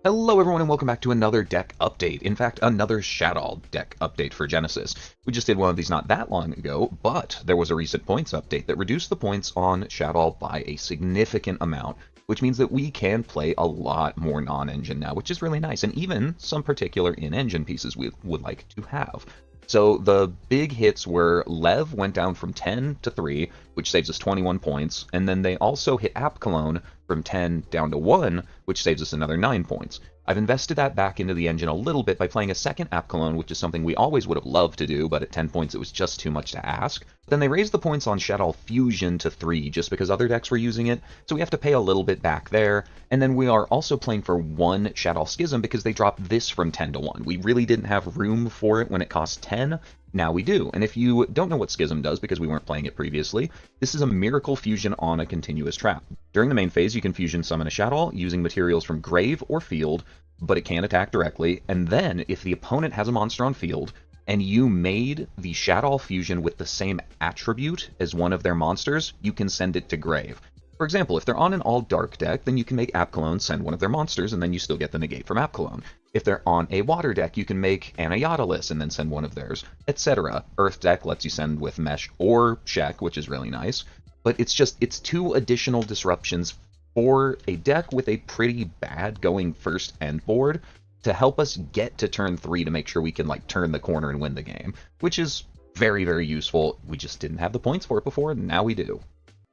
Hello everyone and welcome back to another deck update. In fact, another Shaddoll deck update for Genesis. We just did one of these not that long ago, but there was a recent points update that reduced the points on Shaddoll by a significant amount, which means that we can play a lot more non-engine now, which is really nice, and even some particular in-engine pieces we would like to have. So the big hits were Lev went down from 10 to 3, which saves us 21 points, and then they also hit App Cologne from 10 down to 1, which saves us another 9 points. I've invested that back into the engine a little bit by playing a second App Cologne, which is something we always would have loved to do, but at 10 points it was just too much to ask. Then they raised the points on Shaddoll Fusion to 3, just because other decks were using it, so we have to pay a little bit back there. And then we are also playing for 1 Shaddoll Schism because they dropped this from 10 to 1. We really didn't have room for it when it cost 10, now we do. And if you don't know what Schism does because we weren't playing it previously, this is a miracle fusion on a continuous trap. During the main phase, you can fusion summon a Shaddoll using materials from grave or field, but it can't attack directly. And then, if the opponent has a monster on field, and you made the Shaddoll fusion with the same attribute as one of their monsters, you can send it to grave. For example, if they're on an all-dark deck, then you can make App Cologne send one of their monsters, and then you still get the negate from App Cologne. If they're on a water deck, you can make Anayatalis and then send one of theirs, etc. Earth deck lets you send with Mesh or Shek, which is really nice. But it's 2 additional disruptions for a deck with a pretty bad going first end board to help us get to turn 3 to make sure we can turn the corner and win the game, which is very, very useful. We just didn't have the points for it before, and now we do.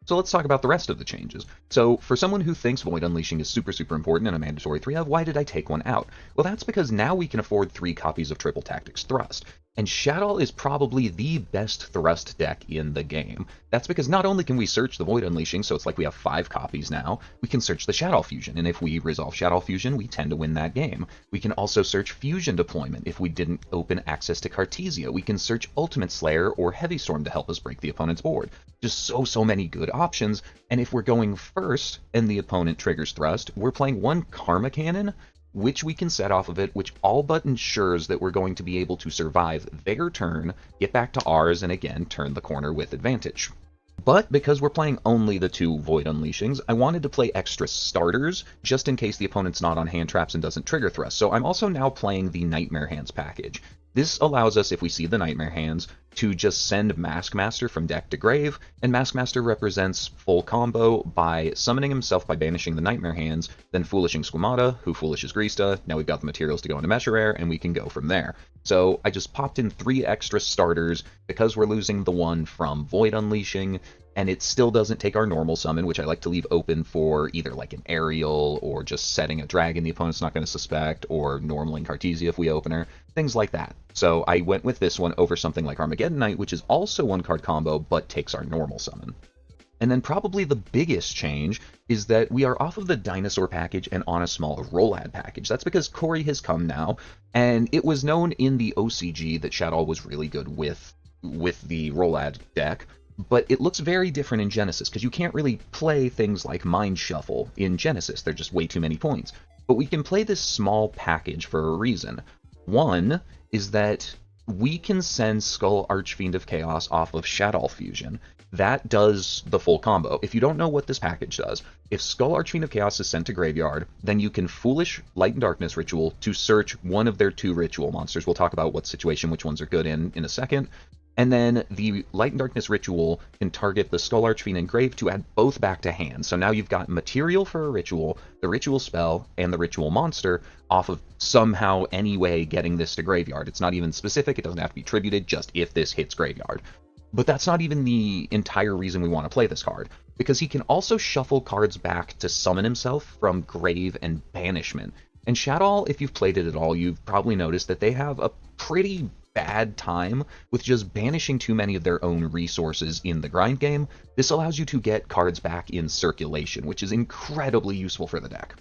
So let's talk about the rest of the changes. So for someone who thinks Void Unleashing is super, super important and a mandatory 3 of, why did I take one out? Well, that's because now we can afford 3 copies of Triple Tactics Thrust. And Shaddoll is probably the best Thrust deck in the game. That's because not only can we search the Void Unleashing, so it's like we have 5 copies now, we can search the Shaddoll Fusion, and if we resolve Shaddoll Fusion, we tend to win that game. We can also search Fusion Deployment if we didn't open access to Cartesia. We can search Ultimate Slayer or Heavy Storm to help us break the opponent's board. Just so many good options, and if we're going first and the opponent triggers Thrust, we're playing 1 Karma Cannon, which we can set off of it, which all but ensures that we're going to be able to survive their turn, get back to ours, and again, turn the corner with advantage. But because we're playing only the 2 Void Unleashings, I wanted to play extra starters, just in case the opponent's not on hand traps and doesn't trigger Thrust. So I'm also now playing the Nightmare Hands package. This allows us, if we see the Nightmare Hands, to just send Maskmaster from deck to grave, and Maskmaster represents full combo by summoning himself by banishing the Nightmare Hands, then Foolishing Squamata, who Foolishes Greasta. Now we've got the materials to go into Mesherer, and we can go from there. So I just popped in 3 extra starters because we're losing the one from Void Unleashing, and it still doesn't take our normal summon, which I like to leave open for either an aerial or just setting a dragon the opponent's not going to suspect, or normaling Cartesia if we open her, things like that. So I went with this one over something like Armageddon Knight, which is also 1 card combo, but takes our normal summon. And then probably the biggest change is that we are off of the Dinosaur package and on a smaller Rolad package. That's because Corey has come now, and it was known in the OCG that Shaddoll was really good with the Rolad deck, but it looks very different in Genesis, because you can't really play things like Mind Shuffle in Genesis. They're just way too many points. But we can play this small package for a reason. One is that we can send Skull Archfiend of Chaos off of Shaddoll Fusion. That does the full combo. If you don't know what this package does, if Skull Archfiend of Chaos is sent to Graveyard, then you can Foolish Light and Darkness Ritual to search one of their 2 ritual monsters. We'll talk about what situation which ones are good in a second. And then the Light and Darkness Ritual can target the Skull Archfiend and Grave to add both back to hand. So now you've got material for a ritual, the ritual spell, and the ritual monster off of somehow anyway getting this to Graveyard. It's not even specific, it doesn't have to be tributed, just if this hits Graveyard. But that's not even the entire reason we want to play this card, because he can also shuffle cards back to summon himself from Grave and Banishment. And Shaddoll, if you've played it at all, you've probably noticed that they have a pretty bad time with just banishing too many of their own resources in the grind game. This allows you to get cards back in circulation, which is incredibly useful for the deck.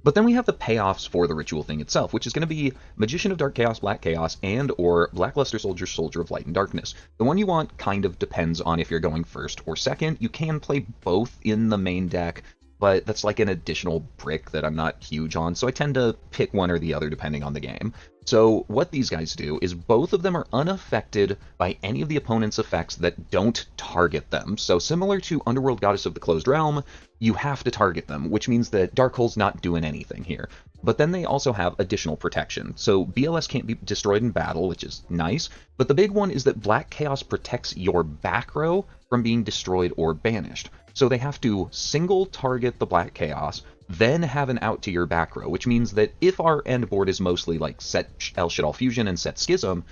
But then we have the payoffs for the ritual thing itself, which is going to be Magician of Dark Chaos, Black Chaos, and or Blackluster Soldier, Soldier of Light and Darkness. The one you want kind of depends on if you're going first or second. You can play both in the main deck, but that's like an additional brick that I'm not huge on, so I tend to pick one or the other depending on the game. So what these guys do is both of them are unaffected by any of the opponent's effects that don't target them. So similar to Underworld Goddess of the Closed Realm, you have to target them, which means that Darkhole's not doing anything here. But then they also have additional protection. So BLS can't be destroyed in battle, which is nice, but the big one is that Black Chaos protects your back row from being destroyed or banished. So they have to single target the Black Chaos, then have an out to your back row, which means that if our end board is mostly like set El Shaddoll Fusion and set Schism,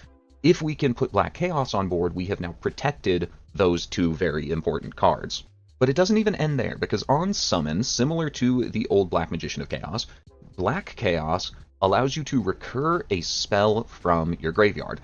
if we can put Black Chaos on board, we have now protected those two very important cards. But it doesn't even end there, because on summon, similar to the old Black Magician of Chaos, Black Chaos allows you to recur a spell from your graveyard.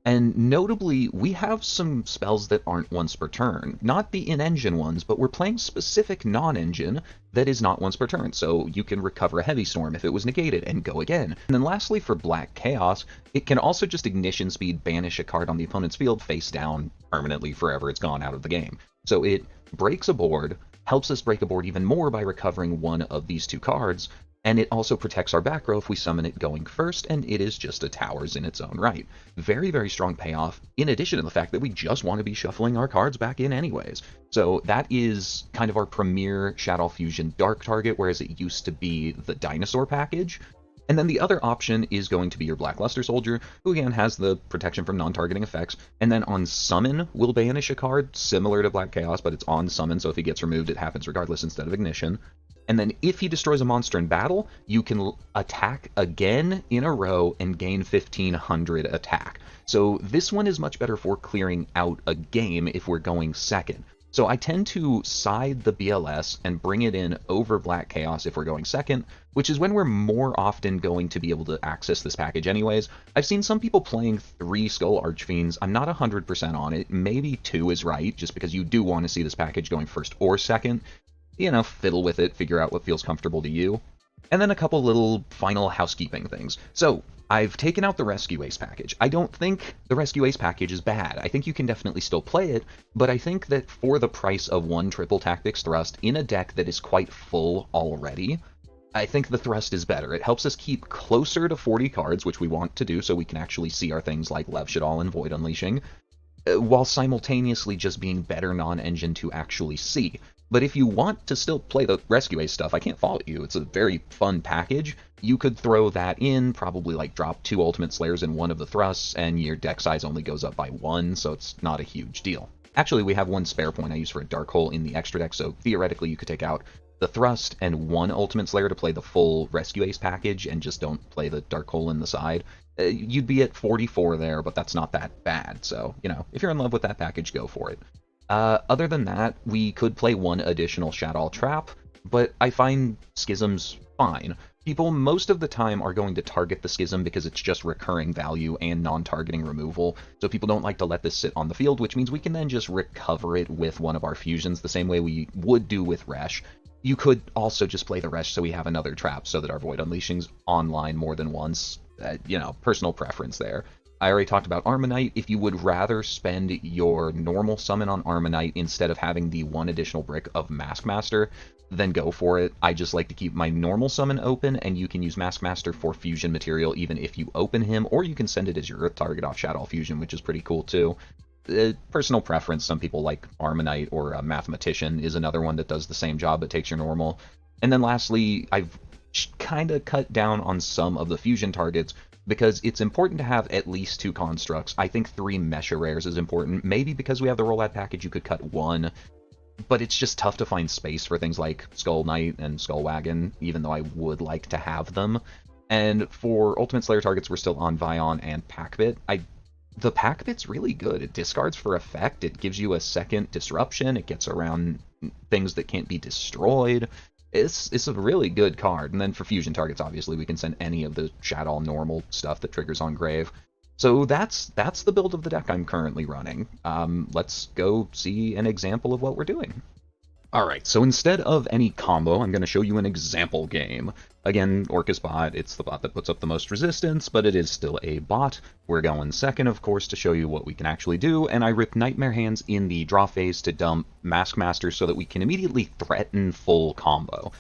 And notably, we have some spells that aren't once per turn. Not the in-engine ones, but we're playing specific non-engine that is not once per turn. So you can recover a Heavy Storm if it was negated and go again. And then lastly, for Black Chaos, it can also just ignition speed banish a card on the opponent's field face down permanently forever. It's gone out of the game. So it breaks a board, helps us break a board even more by recovering one of these two cards, and it also protects our back row if we summon it going first, and it is just a towers in its own right. Very, very strong payoff, in addition to the fact that we just want to be shuffling our cards back in anyways. So that is kind of our premier Shaddoll Fusion Dark target, whereas it used to be the Dinosaur package. And then the other option is going to be your Black Luster Soldier, who again has the protection from non-targeting effects, and then on summon will banish a card similar to Black Chaos, but it's on summon, so if he gets removed it happens regardless instead of ignition. And then if he destroys a monster in battle, you can attack again in a row and gain 1500 attack. So this one is much better for clearing out a game if we're going second. So I tend to side the BLS and bring it in over Black Chaos if we're going second, which is when we're more often going to be able to access this package anyways. I've seen some people playing 3 Skull Archfiends. I'm not 100% on it. Maybe 2 is right, just because you do want to see this package going first or second. You know, fiddle with it, figure out what feels comfortable to you. And then a couple little final housekeeping things. So, I've taken out the Rescue Ace package. I don't think the Rescue Ace package is bad. I think you can definitely still play it, but I think that for the price of 1 Triple Tactics Thrust in a deck that is quite full already, I think the Thrust is better. It helps us keep closer to 40 cards, which we want to do so we can actually see our things like Lev Shaddoll and Void Unleashing, while simultaneously just being better non-engine to actually see. But if you want to still play the Rescue Ace stuff, I can't fault you. It's a very fun package. You could throw that in, probably like drop 2 Ultimate Slayers in one of the thrusts, and your deck size only goes up by 1, so it's not a huge deal. Actually, we have 1 spare point I use for a Dark Hole in the extra deck, so theoretically you could take out the Thrust and 1 Ultimate Slayer to play the full Rescue Ace package, and just don't play the Dark Hole in the side. You'd be at 44 there, but that's not that bad, so, you know, if you're in love with that package, go for it. Other than that, we could play 1 additional Shaddoll Trap, but I find Schisms fine. People most of the time are going to target the Schism because it's just recurring value and non-targeting removal, so people don't like to let this sit on the field, which means we can then just recover it with one of our fusions the same way we would do with Resh. You could also just play the Resh so we have another trap so that our Void Unleashing's online more than once. You know, personal preference there. I already talked about Armonite. If you would rather spend your normal summon on Armonite instead of having the 1 additional brick of Maskmaster, then go for it. I just like to keep my normal summon open, and you can use Maskmaster for fusion material even if you open him, or you can send it as your Earth target off Shaddoll Fusion, which is pretty cool too. Personal preference, some people like Armonite, or a Mathematician is another one that does the same job but takes your normal. And then lastly, I've kind of cut down on some of the fusion targets, because it's important to have at least 2 constructs. I think 3 Mesha Rares is important. Maybe because we have the Rollad package you could cut 1, but it's just tough to find space for things like Skull Knight and Skull Wagon, even though I would like to have them. And for Ultimate Slayer targets, we're still on Vion and Packbit. The Packbit's really good. It discards for effect, it gives you a second disruption, it gets around things that can't be destroyed. It's a really good card. And then for fusion targets, obviously, we can send any of the Shaddoll normal stuff that triggers on Grave. So that's the build of the deck I'm currently running. Let's go see an example of what we're doing. Alright, so instead of any combo, I'm going to show you an example game. Again, Orcus bot, it's the bot that puts up the most resistance, but it is still a bot. We're going second, of course, to show you what we can actually do, and I rip Nightmare Hands in the draw phase to dump Mask Master so that we can immediately threaten full combo.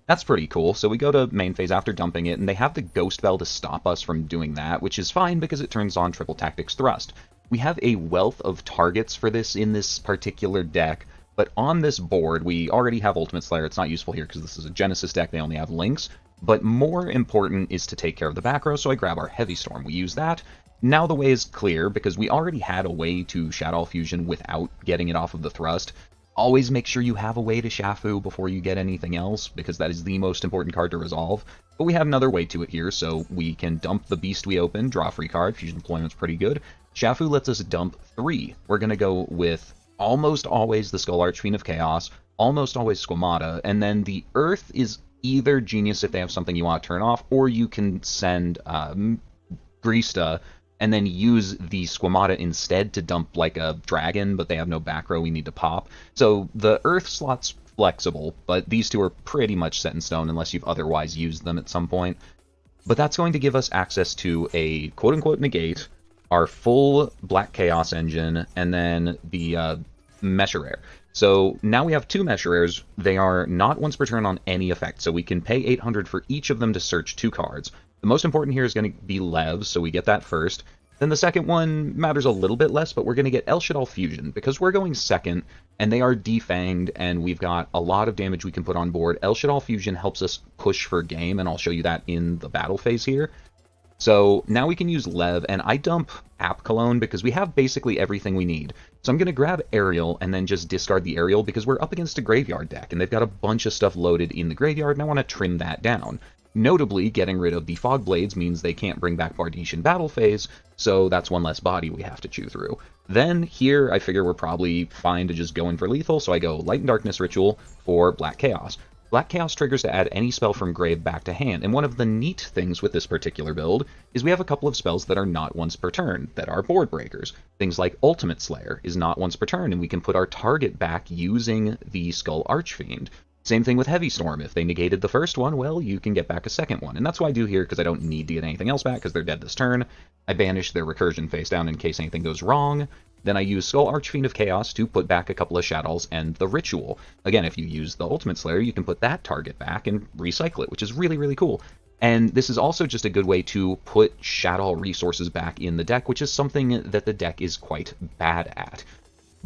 That's pretty cool. So we go to main phase after dumping it, and they have the Ghost Bell to stop us from doing that, which is fine because it turns on Triple Tactics Thrust. We have a wealth of targets for this in this particular deck, but on this board, we already have Ultimate Slayer. It's not useful here because this is a Genesis deck. They only have links. But more important is to take care of the back row, so I grab our Heavy Storm. We use that. Now the way is clear, because we already had a way to Shaddoll Fusion without getting it off of the Thrust. Always make sure you have a way to Shafu before you get anything else, because that is the most important card to resolve. But we have another way to it here, so we can dump the Beast we open, draw a free card. Fusion Deployment's pretty good. Shafu lets us dump 3. We're going to go with almost always the Skull Archfiend of Chaos, almost always Squamata, and then the Earth is either Genius if they have something you want to turn off, or you can send Grista and then use the Squamata instead to dump like a dragon, but they have no back row we need to pop. So the Earth slot's flexible, but these two are pretty much set in stone unless you've otherwise used them at some point. But that's going to give us access to a quote-unquote negate, our full Black Chaos engine, and then the Mesher Rare. So now we have 2 Mesher Rares. They are not once per turn on any effect, so we can pay 800 for each of them to search 2 cards. The most important here is going to be Lev, so we get that first. Then the second one matters a little bit less, but we're going to get El Shaddoll Fusion, because we're going second, and they are defanged, and we've got a lot of damage we can put on board. El Shaddoll Fusion helps us push for game, and I'll show you that in the battle phase here. So now we can use Lev, and I dump App Cologne because we have basically everything we need. So I'm going to grab Aerial and then just discard the Aerial because we're up against a graveyard deck, and they've got a bunch of stuff loaded in the graveyard, and I want to trim that down. Notably, getting rid of the Fog Blades means they can't bring back Bardiche in battle phase, so that's one less body we have to chew through. Then here, I figure we're probably fine to just go in for lethal, so I go Light and Darkness Ritual for Black Chaos. Black Chaos triggers to add any spell from grave back to hand, and one of the neat things with this particular build is we have a couple of spells that are not once per turn, that are board breakers. Things like Ultimate Slayer is not once per turn, and we can put our target back using the Skull Archfiend. Same thing with Heavy Storm. If they negated the first one, well, you can get back a second one. And that's what I do here, because I don't need to get anything else back, because they're dead this turn. I banish their Recursion face down in case anything goes wrong. Then I use Skull Archfiend of Chaos to put back a couple of Shaddolls and the Ritual. Again, if you use the Ultimate Slayer, you can put that target back and recycle it, which is really, really cool. And this is also just a good way to put Shaddoll resources back in the deck, which is something that the deck is quite bad at.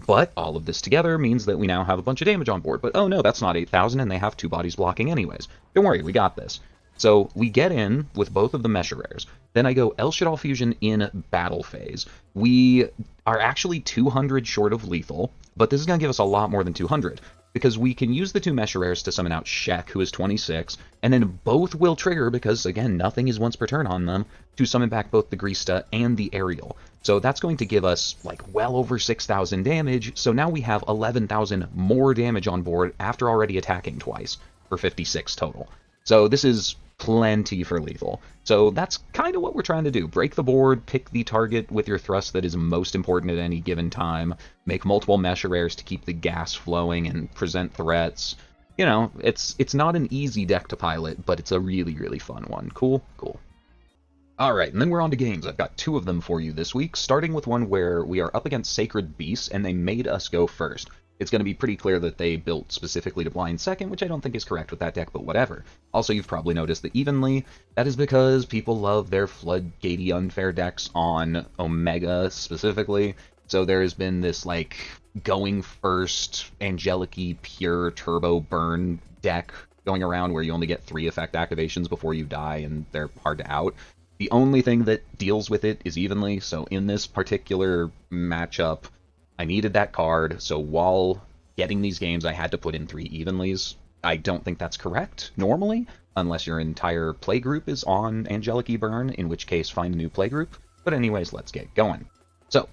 But all of this together means that we now have a bunch of damage on board. But oh no, that's not 8,000, and they have 2 bodies blocking anyways. Don't worry, we got this. So we get in with both of the Mesher Rares. Then I go El Shaddoll Fusion in battle phase. We are actually 200 short of lethal, but this is going to give us a lot more than 200. Because we can use the 2 Mesher Rares to summon out Shek, who is 26, and then both will trigger, because again, nothing is once per turn on them, to summon back both the Grista and the Aerial. So that's going to give us, like, well over 6,000 damage, so now we have 11,000 more damage on board after already attacking twice, for 56 total. So this is plenty for lethal. So that's kind of what we're trying to do. Break the board, pick the target with your thrust that is most important at any given time, make multiple Mesher Rares to keep the gas flowing and present threats. You know, it's not an easy deck to pilot, but it's a really, really fun one. Cool? Cool. Alright, and then we're on to games. I've got 2 of them for you this week, starting with one where we are up against Sacred Beasts, and they made us go first. It's going to be pretty clear that they built specifically to blind second, which I don't think is correct with that deck, but whatever. Also, you've probably noticed that evenly, that is because people love their floodgatey unfair decks on Omega specifically. So there has been this, like, going first, Angelic-y, pure turbo burn deck going around where you only get 3 effect activations before you die, and they're hard to out. The only thing that deals with it is evenly, so in this particular matchup, I needed that card, so while getting these games, I had to put in 3 evenlies. I don't think that's correct, normally, unless your entire playgroup is on Angelic-y Burn, in which case find a new playgroup. But anyways, let's get going. So,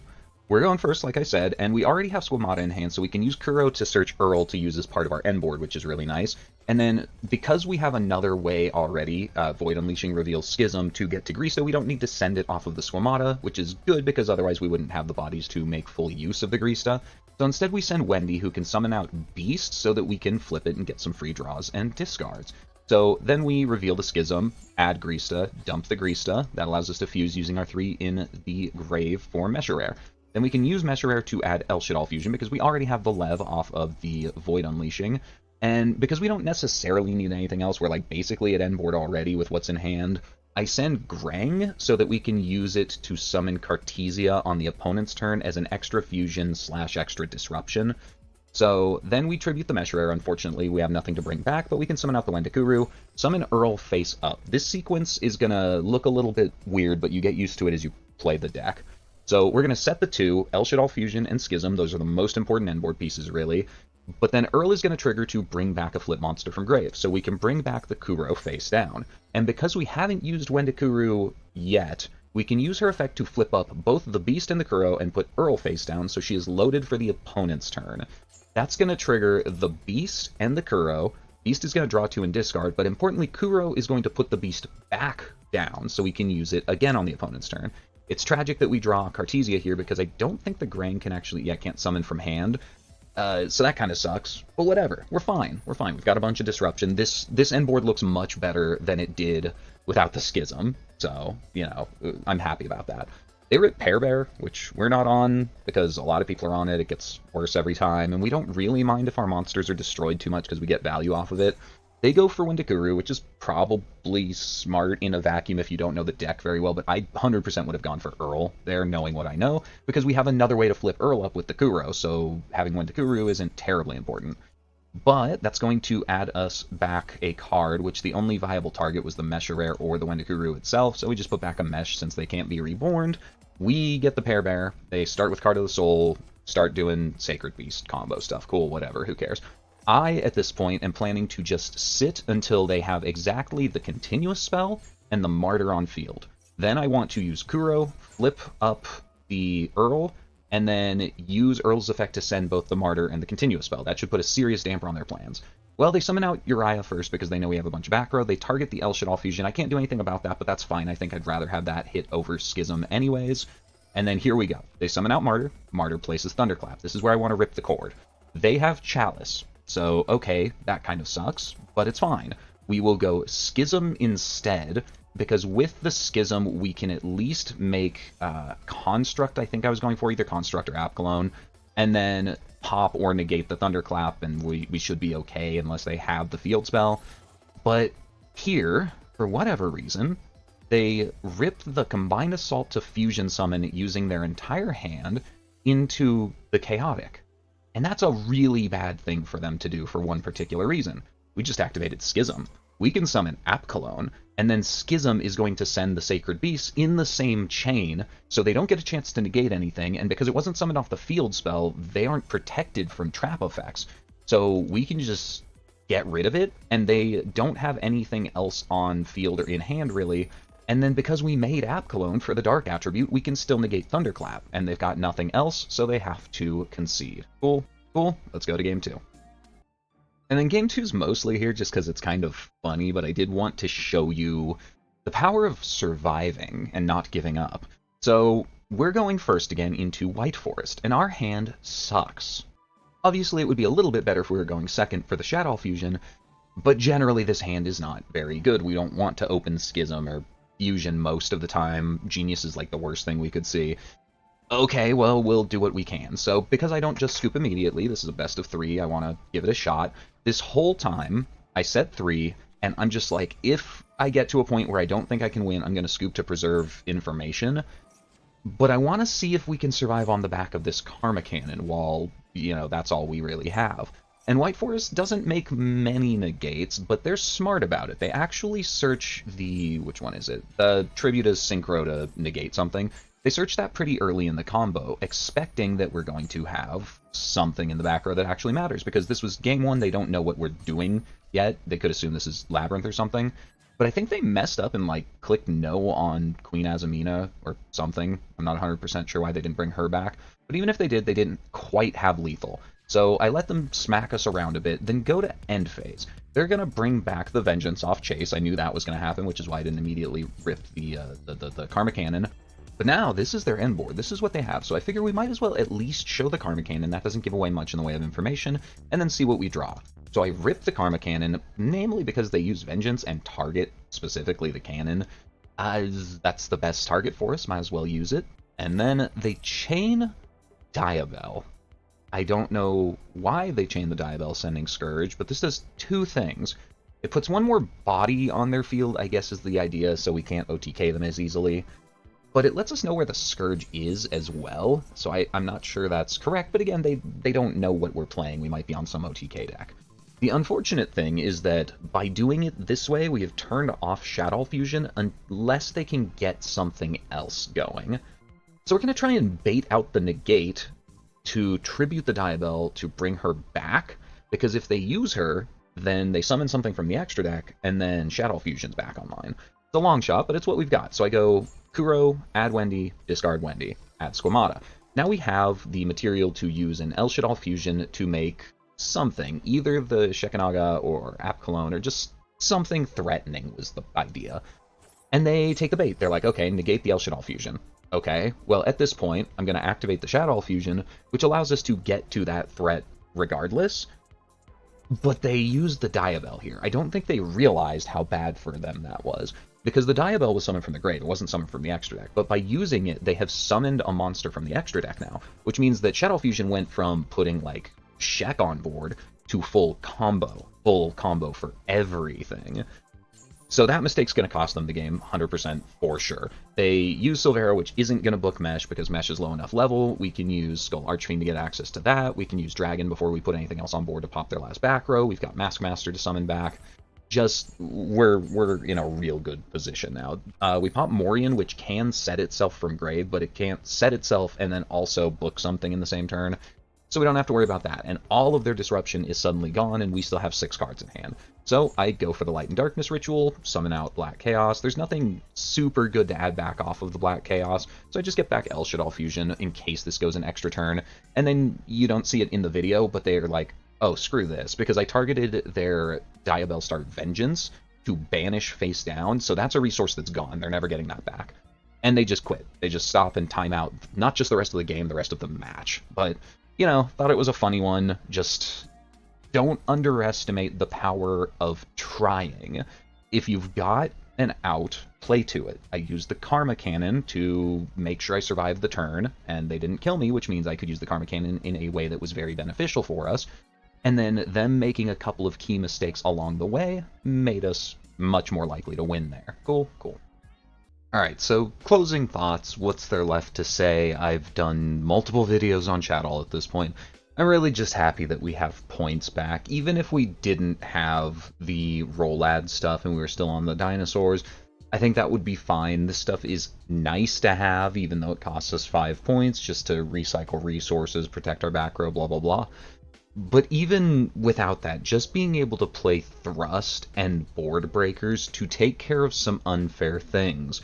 we're going first, like I said, and we already have Squamata in hand, so we can use Kuro to search Earl to use as part of our end board, which is really nice. And then, because we have another way already, Void Unleashing reveals Schism to get to Grista, we don't need to send it off of the Squamata, which is good because otherwise we wouldn't have the bodies to make full use of the Grista. So instead we send Wendy, who can summon out Beast so that we can flip it and get some free draws and discards. So then we reveal the Schism, add Greasta, dump the Greasta. That allows us to fuse using our 3 in the grave for Mesha. Then we can use Mesha to add El Shaddoll fusion because we already have the Lev off of the Void Unleashing. And because we don't necessarily need anything else, we're like basically at end board already with what's in hand. I send Grang so that we can use it to summon Cartesia on the opponent's turn as an extra fusion / extra disruption. So then we tribute the Mesha. Unfortunately, we have nothing to bring back, but we can summon out the Wendikuru, summon Earl face up. This sequence is going to look a little bit weird, but you get used to it as you play the deck. So we're going to set the 2, El Shaddoll Fusion and Schism. Those are the most important endboard pieces, really. But then Earl is going to trigger to bring back a flip monster from grave, so we can bring back the Kuro face down. And because we haven't used Wendikuru yet, we can use her effect to flip up both the Beast and the Kuro and put Earl face down, so she is loaded for the opponent's turn. That's going to trigger the Beast and the Kuro. Beast is going to draw 2 and discard, but importantly, Kuro is going to put the Beast back down, so we can use it again on the opponent's turn. It's tragic that we draw Cartesia here, because I don't think the Grang can actually, can't summon from hand. So that kind of sucks, but whatever. We're fine. We're fine. We've got a bunch of disruption. This end board looks much better than it did without the Schism, so, I'm happy about that. They rip Pear Bear, which we're not on, because a lot of people are on it. It gets worse every time, and we don't really mind if our monsters are destroyed too much because we get value off of it. They go for Wendikuru, which is probably smart in a vacuum if you don't know the deck very well, but I 100% would have gone for Earl there, knowing what I know, because we have another way to flip Earl up with the Kuro, so having Wendikuru isn't terribly important. But that's going to add us back a card, which the only viable target was the Mesha or the Wendikuru itself, so we just put back a Mesh since they can't be reborn. We get the Pear Bear, they start with Card of the Soul, start doing Sacred Beast combo stuff, cool, whatever, who cares. I, at this point, am planning to just sit until they have exactly the Continuous spell and the Martyr on field. Then I want to use Kuro, flip up the Earl, and then use Earl's effect to send both the Martyr and the Continuous spell. That should put a serious damper on their plans. Well, they summon out Uriah first because they know we have a bunch of back row. They target the El Shaddoll fusion. I can't do anything about that, but that's fine. I think I'd rather have that hit over Schism anyways. And then here we go. They summon out Martyr. Martyr places Thunderclap. This is where I want to rip the cord. They have Chalice. So, okay, that kind of sucks, but it's fine. We will go Schism instead, because with the Schism, we can at least make Construct, I think I was going for, either Construct or Apgalone, and then pop or negate the Thunderclap, and we should be okay unless they have the field spell. But here, for whatever reason, they rip the Combined Assault to Fusion Summon using their entire hand into the Chaotic. And that's a really bad thing for them to do for one particular reason. We just activated Schism. We can summon Apgalone, and then Schism is going to send the Sacred Beasts in the same chain, so they don't get a chance to negate anything, and because it wasn't summoned off the field spell, they aren't protected from trap effects. So we can just get rid of it, and they don't have anything else on field or in hand, really. And then because we made Apgalone for the Dark attribute, we can still negate Thunderclap, and they've got nothing else, so they have to concede. Cool, cool, let's go to Game 2. And then Game 2's mostly here just because it's kind of funny, but I did want to show you the power of surviving and not giving up. So we're going first again into White Forest, and our hand sucks. Obviously, it would be a little bit better if we were going second for the Shaddoll fusion, but generally this hand is not very good. We don't want to open Schism or Fusion most of the time. Genius is like the worst thing we could see. Okay, well, we'll do what we can. So, because I don't just scoop immediately, this is a best of 3, I want to give it a shot. This whole time, I set 3, and I'm just like, if I get to a point where I don't think I can win, I'm going to scoop to preserve information. But I want to see if we can survive on the back of this Karma Cannon while, that's all we really have. And White Forest doesn't make many negates, but they're smart about it. They actually search the... which one is it? The Tribute as Synchro to negate something. They search that pretty early in the combo, expecting that we're going to have something in the back row that actually matters, because this was Game 1, they don't know what we're doing yet. They could assume this is Labyrinth or something. But I think they messed up and, clicked no on Queen Azamina or something. I'm not 100% sure why they didn't bring her back. But even if they did, they didn't quite have lethal. So I let them smack us around a bit, then go to end phase. They're going to bring back the Vengeance off Chase. I knew that was going to happen, which is why I didn't immediately rip the Karma Cannon. But now, this is their end board. This is what they have. So I figure we might as well at least show the Karma Cannon. That doesn't give away much in the way of information. And then see what we draw. So I ripped the Karma Cannon, namely because they use Vengeance and target specifically the cannon, as that's the best target for us, might as well use it. And then they chain Diabell. I don't know why they chain the Diabell sending Scourge, but this does two things. It puts one more body on their field, I guess is the idea, so we can't OTK them as easily. But it lets us know where the Scourge is as well, so I'm not sure that's correct, but again, they don't know what we're playing. We might be on some OTK deck. The unfortunate thing is that by doing it this way, we have turned off Shaddoll Fusion unless they can get something else going. So we're going to try and bait out the negate to tribute the Diabell to bring her back, because if they use her, then they summon something from the extra deck, and then Shaddoll Fusion's back online. It's a long shot, but it's what we've got. So I go Kuro, add Wendy, discard Wendy, add Squamata. Now we have the material to use an El Shaddoll Fusion to make something, either the Shekinaga or App Cologne, or just something threatening was the idea. And they take the bait. They're like, okay, negate the El Shaddoll Fusion. Okay, well, at this point, I'm going to activate the Shaddoll Fusion, which allows us to get to that threat regardless. But they used the Diabell here. I don't think they realized how bad for them that was, because the Diabell was summoned from the grave. It wasn't summoned from the extra deck. But by using it, they have summoned a monster from the extra deck now, which means that Shaddoll Fusion went from putting, like, Shek on board to full combo for everything. So that mistake's going to cost them the game 100% for sure. They use Silvera, which isn't going to book Mesh because Mesh is low enough level. We can use Skull Archfiend to get access to that. We can use Dragon before we put anything else on board to pop their last back row. We've got Maskmaster to summon back. Just, we're in a real good position now. We pop Morion, which can set itself from grave, but it can't set itself and then also book something in the same turn. So we don't have to worry about that, and all of their disruption is suddenly gone, and we still have 6 cards in hand. So I go for the Light and Darkness ritual, summon out Black Chaos. There's nothing super good to add back off of the Black Chaos, so I just get back El Shaddoll Fusion in case this goes an extra turn, and then you don't see it in the video, but they're like, oh, screw this, because I targeted their Diabell Star Vengeance to banish face down, so that's a resource that's gone. They're never getting that back. And they just quit. They just stop and time out, not just the rest of the game, the rest of the match. But you know, thought it was a funny one. Just don't underestimate the power of trying. If you've got an out, play to it. I used the Karma Cannon to make sure I survived the turn, and they didn't kill me, which means I could use the Karma Cannon in a way that was very beneficial for us. And then them making a couple of key mistakes along the way made us much more likely to win there. Cool, cool. Alright, so closing thoughts, what's there left to say? I've done multiple videos on Shaddoll at this point. I'm really just happy that we have points back. Even if we didn't have the roll ad stuff and we were still on the dinosaurs, I think that would be fine. This stuff is nice to have, even though it costs us 5 points, just to recycle resources, protect our back row, blah blah blah. But even without that, just being able to play Thrust and Board Breakers to take care of some unfair things.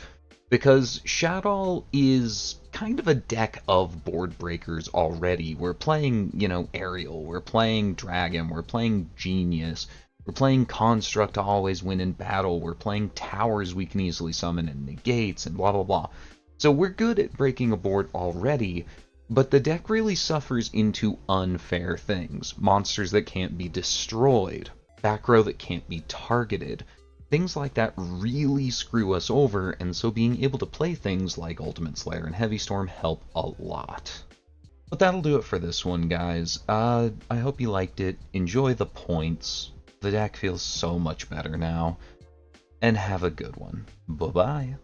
Because Shaddoll is kind of a deck of Board Breakers already. We're playing, you know, Aerial, we're playing Dragon, we're playing Genius, we're playing Construct to always win in battle, we're playing Towers we can easily summon and negates and blah blah blah. So we're good at breaking a board already, but the deck really suffers into unfair things. Monsters that can't be destroyed, back row that can't be targeted. Things like that really screw us over, and so being able to play things like Ultimate Slayer and Heavy Storm help a lot. But that'll do it for this one, guys. I hope you liked it. Enjoy the points. The deck feels so much better now. And have a good one. Bye-bye.